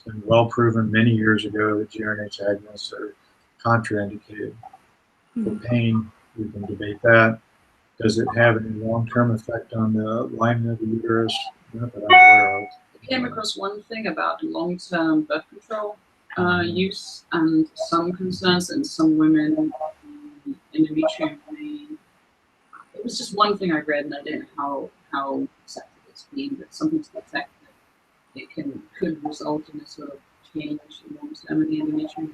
been well proven many years ago that GnRH agonists are contraindicated. For pain, we can debate that. Does it have any long-term effect on the lining of the uterus? Not that I'm aware of. I came across one thing about long-term birth control use and some concerns in some women endometrium. It was just one thing I read, and I don't know how accepted it's been, but something to the effect that it could result in a sort of change long-term in the endometrium,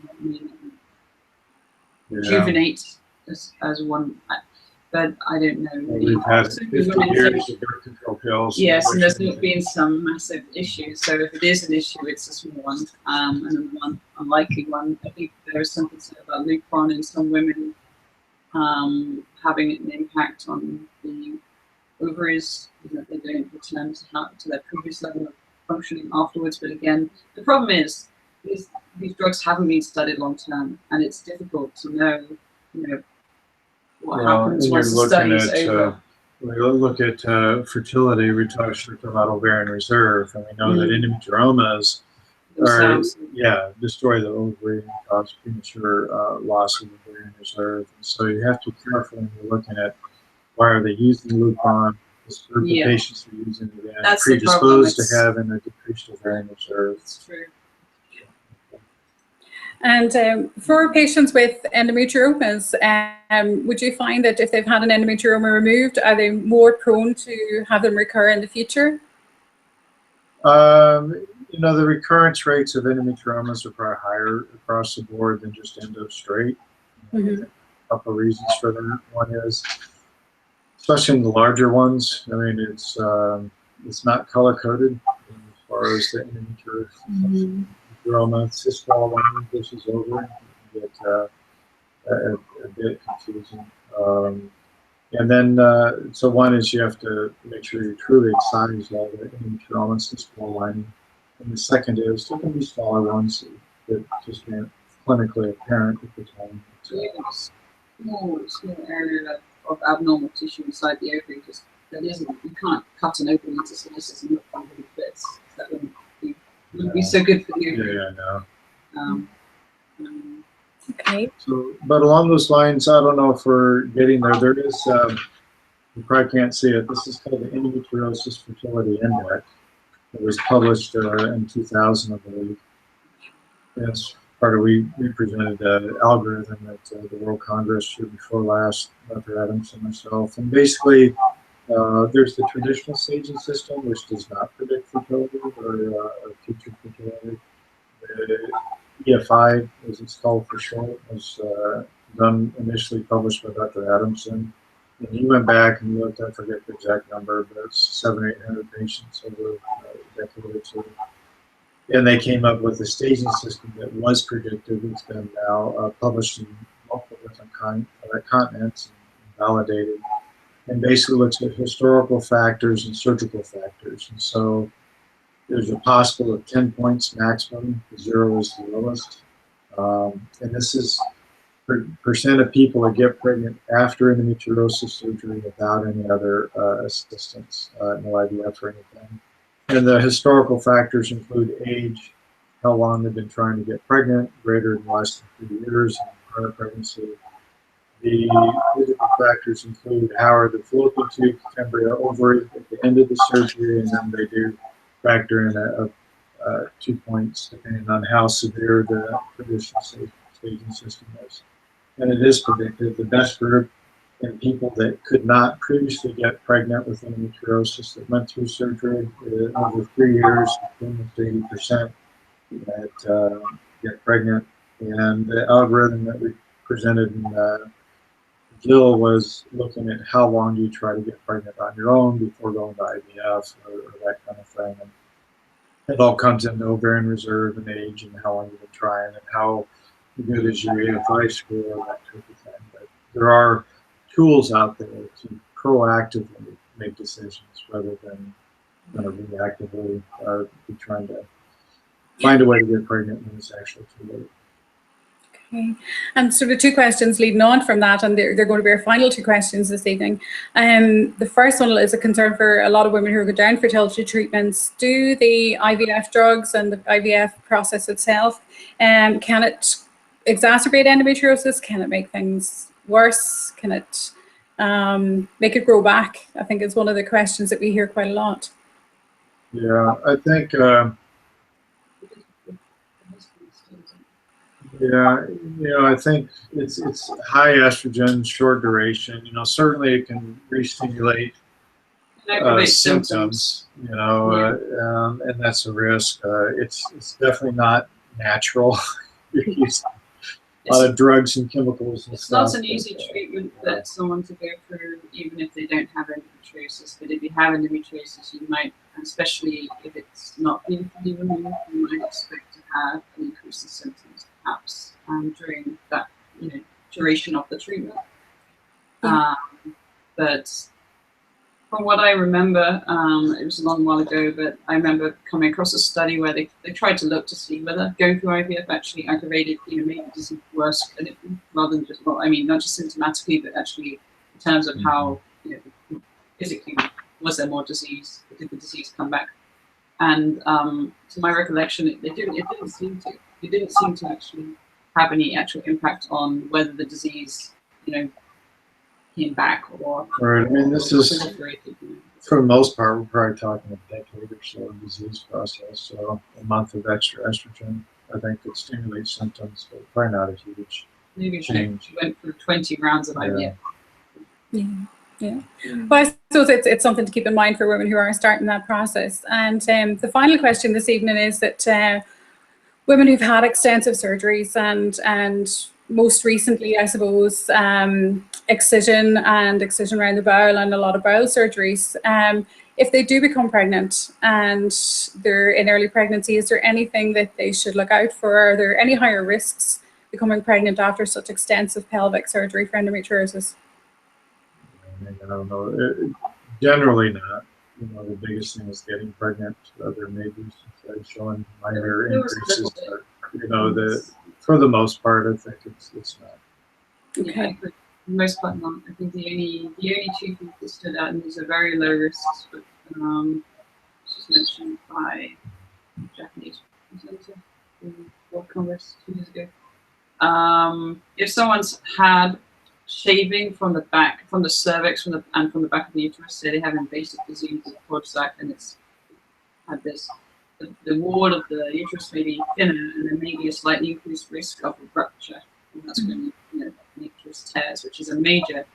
rejuvenate as one. But I don't know. Well, we've had 50 years of birth control pills. Yes, and there's not been some massive issues. So if it is an issue, it's a small one, and then one unlikely one. I think there is something said about Lupron in some women having an impact on the ovaries, that they don't return to their previous level of functioning afterwards. But again, the problem is these drugs haven't been studied long term, and it's difficult to know, what happens once the study is over. When we look at fertility, we talk about ovarian reserve, and we know that endometriomas destroy the ovary and cause premature loss of ovarian reserve. And so you have to be careful when you're looking at why are they using Lupron. This group of patients are using it and predisposed to having a decreased ovarian reserve. It's true. And for patients with endometriomas, would you find that if they've had an endometrioma removed, are they more prone to have them recur in the future? The recurrence rates of endometriomas are probably higher across the board than just endo straight. A couple of reasons for that. One is, especially in the larger ones, I mean, it's not color coded as far as the endometriosis. Cyst wall lining versus over can get a bit confusing. And then, so one is you have to make sure you truly excise all the endometrioma cyst wall lining. And the second is there can be smaller ones that just aren't clinically apparent at the time. Small area of abnormal tissue inside the ovary, just that isn't, you can't cut an opening into silices and look for little bits. That wouldn't be so good for you. Yeah, no. Okay. So, but along those lines, I don't know if we're getting there. There is, you probably can't see it. This is called the Endometriosis Fertility Index. It was published in 2000, I believe. That's part of, we presented an algorithm at the World Congress year before last, Dr. Adams and myself. And basically, there's the traditional staging system, which does not predict fertility or future fertility. The EFI, as it's called for short, was done initially published by Dr. Adamson. And he went back and looked, I forget the exact number, but it's 700 or 800 patients over a decade or two. And they came up with a staging system that was predictive. It's been now published in multiple different continents and validated. And basically looks at historical factors and surgical factors. And so there's a possible of 10 points maximum. 0 is the lowest. And this is percent of people that get pregnant after endometriosis surgery without any other assistance, no IVF or anything. And the historical factors include age, how long they've been trying to get pregnant, greater than less than 3 years, and prior pregnancy. The physical factors include how are the fallopian tubes, embryo, ovary at the end of the surgery, and then they do factor in 2 points depending on how severe the traditional staging system is. And it is predictive. The best group in people that could not previously get pregnant with endometriosis that went through surgery over 3 years, almost 80% that get pregnant. And the algorithm that we presented in Jill was looking at how long do you try to get pregnant on your own before going to IVF or that kind of thing. And it all comes into ovarian reserve and age and how long you've been trying and how good is your AFI score and that type of thing. But there are tools out there to proactively make decisions rather than kind of reactively be trying to find a way to get pregnant when it's actually too late. Okay. And sort of 2 questions leading on from that, and they're going to be our final 2 questions this evening. The first one is a concern for a lot of women who go down fertility treatments. Do the IVF drugs and the IVF process itself, can it exacerbate endometriosis? Can it make things worse? Can it make it grow back? I think it's one of the questions that we hear quite a lot. Yeah, I think yeah, I think it's high estrogen, short duration. Certainly it can re-stimulate symptoms. And that's a risk. It's definitely not natural. You're using a lot of drugs and chemicals and stuff. It's not an easy treatment for someone to go through, even if they don't have endometriosis. But if you have endometriosis, you might, especially if it's not been fully removed, you might expect to have an increase in symptoms, perhaps during that duration of the treatment. But from what I remember, it was a long while ago, but I remember coming across a study where they tried to look to see whether going through IVF actually aggravated, made the disease worse clinically, rather than just, not just symptomatically, but actually in terms of how, physically, was there more disease? Did the disease come back? And to my recollection, it didn't seem to. It didn't seem to actually have any actual impact on whether the disease, came back or. Right. I mean, this is, for the most part, we're probably talking a decade or so of disease process. So a month of extra estrogen, I think, could stimulate symptoms, but probably not a huge change. She went through 20 rounds of IVF. Yeah. But I suppose it's something to keep in mind for women who are starting that process. And the final question this evening is that women who've had extensive surgeries and most recently, I suppose, excision around the bowel and a lot of bowel surgeries, if they do become pregnant and they're in early pregnancy, is there anything that they should look out for? Are there any higher risks becoming pregnant after such extensive pelvic surgery for endometriosis? I don't know. Generally not. The biggest thing is getting pregnant. There may be showing minor increases, but for the most part, I think it's not. Okay. For the most part, not. I think the only 2 things that stood out, and these are very low risks, but just mentioned by a Japanese representative in World Congress 2 years ago. If someone's had shaving from the back, from the cervix, and from the back of the uterus, say they have invasive disease of the cord sac, and it's had this, the wall of the uterus may be thinner, and there may be a slightly increased risk of a rupture, and that's when uterus tears, which is a major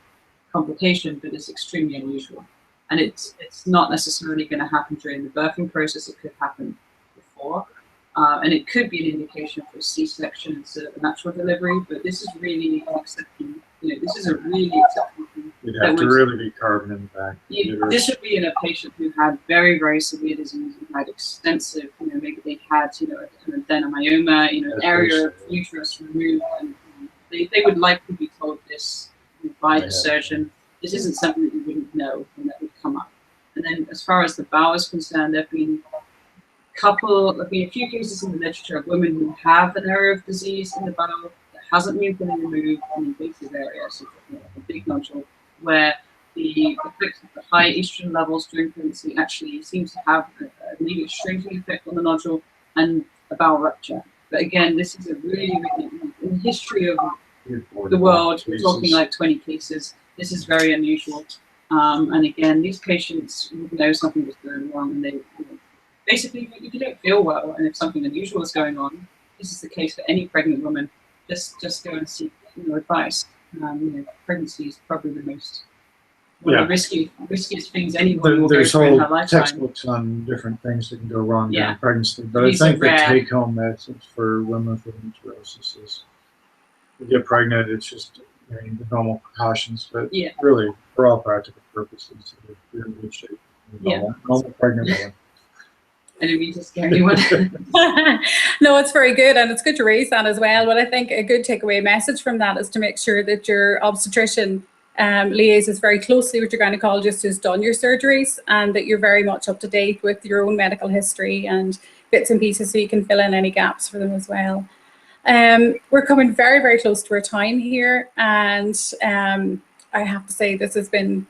complication, but it's extremely unusual. And it's not necessarily going to happen during the birthing process. It could happen before, and it could be an indication for a C-section instead of a natural delivery. But this is really an exception. This is a really exceptional thing. You'd have to really be carving in the back. This would be in a patient who had very, very severe disease, who had extensive, maybe they had, an adenomyoma, an area of uterus removed, and they would likely be told this by the surgeon. This isn't something that you wouldn't know, and that would come up. And then, as far as the bowel is concerned, there've been a few cases in the literature of women who have an area of disease in the bowel that hasn't been fully removed, an invasive area, so a big nodule, where the effects of the high estrogen levels during pregnancy actually seems to have maybe a shrinking effect on the nodule and a bowel rupture. But again, this is a really, in the history of the world, we're talking like 20 cases. This is very unusual. And again, these patients would know something was going wrong, and they basically, if you don't feel well and if something unusual is going on, this is the case for any pregnant woman. Just go and seek advice. Pregnancy is probably the most one of the riskiest things anyone will go through in her lifetime. There's whole textbooks on different things that can go wrong during pregnancy, but I think the take-home message for women with endometriosis is to get pregnant. It's just the normal precautions, but really, for all practical purposes, you're in good shape. Normal pregnant woman. I didn't mean to scare anyone. No, it's very good, and it's good to raise that as well. But I think a good takeaway message from that is to make sure that your obstetrician liaises very closely with your gynecologist who's done your surgeries, and that you're very much up to date with your own medical history and bits and pieces, so you can fill in any gaps for them as well. We're coming very, very close to our time here, and I have to say this has been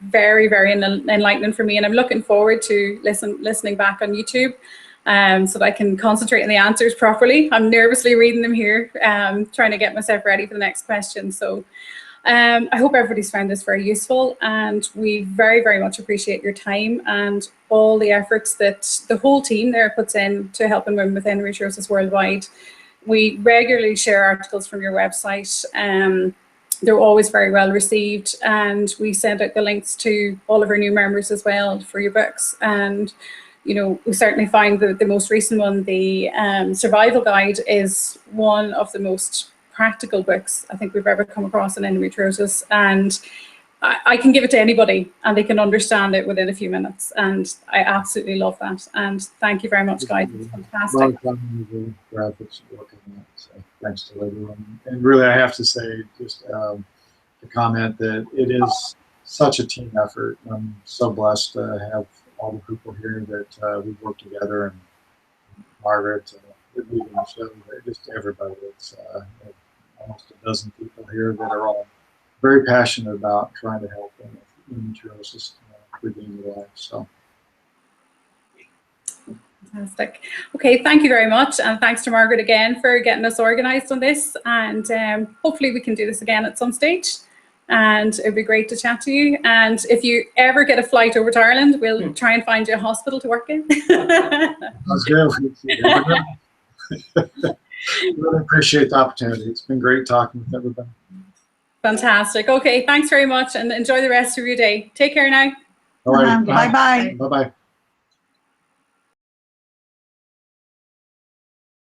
very, very enlightening for me, and I'm looking forward to listening back on YouTube so that I can concentrate on the answers properly. I'm nervously reading them here, trying to get myself ready for the next question. So I hope everybody's found this very useful, and we very, very much appreciate your time and all the efforts that the whole team there puts in to helping women with endometriosis worldwide. We regularly share articles from your website. They're always very well received, and we send out the links to all of our new members as well for your books. And we certainly find that the most recent one, the survival guide, is one of the most practical books I think we've ever come across in endometriosis, and I can give it to anybody and they can understand it within a few minutes, and I absolutely love that. And thank you very much, guys. It's fantastic. Well done with the graphics working on it, so thanks to everyone. And really, I have to say, just to comment that it is such a team effort. I'm so blessed to have all the people here that we work together, and Margaret, Michelle, just everybody. It's almost a dozen people here that are all very passionate about trying to help them with endometriosis redeem their life. So. Fantastic. Okay, thank you very much, and thanks to Margaret again for getting us organised on this, and hopefully we can do this again at some stage, and it'd be great to chat to you. And if you ever get a flight over to Ireland, we'll try and find you a hospital to work in. That's good. Really appreciate the opportunity. It's been great talking with everybody. Fantastic. Okay, thanks very much, and enjoy the rest of your day. Take care now. All right. Bye-bye. Bye-bye.